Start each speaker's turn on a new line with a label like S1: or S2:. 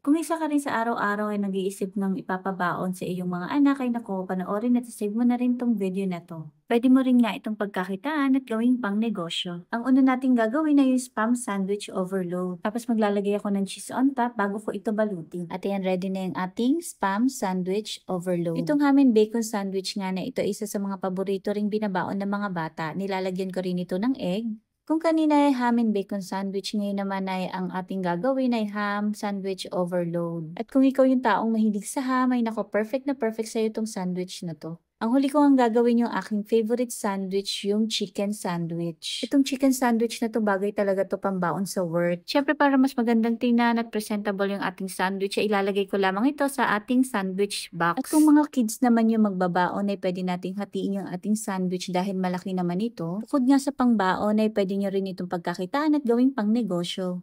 S1: Kung isa ka rin sa araw-araw ay nag-iisip ng ipapabaon sa iyong mga anak ay naku, panoorin at save mo na rin tong video na to. Pwede mo rin nga itong pagkakitaan at gawing pang negosyo. Ang una nating gagawin ay yung spam sandwich overload. Tapos maglalagay ako ng cheese on top bago ko ito balutin. At ayan, ready na yung ating spam sandwich overload. Itong amin bacon sandwich nga na ito, isa sa mga paborito ring binabaon ng mga bata. Nilalagyan ko rin ito ng egg. Kung kanina ay ham and bacon sandwich, ngayon naman ay ang ating gagawin ay ham sandwich overload. At kung ikaw yung taong mahilig sa ham, ay nako, perfect na perfect sa'yo itong sandwich na to. Ang huli ko ang gagawin yung aking favorite sandwich, yung chicken sandwich. Itong chicken sandwich na to, bagay talaga to pambaon sa work. Syempre, para mas magandang tingnan at presentable yung ating sandwich, ay ilalagay ko lamang ito sa ating sandwich box. At kung mga kids naman yung magbabaon, ay pwede nating hatiin yung ating sandwich dahil malaki naman ito. Bukod nga sa pangbaon, ay pwede nyo rin itong pagkakitaan at gawing pang negosyo.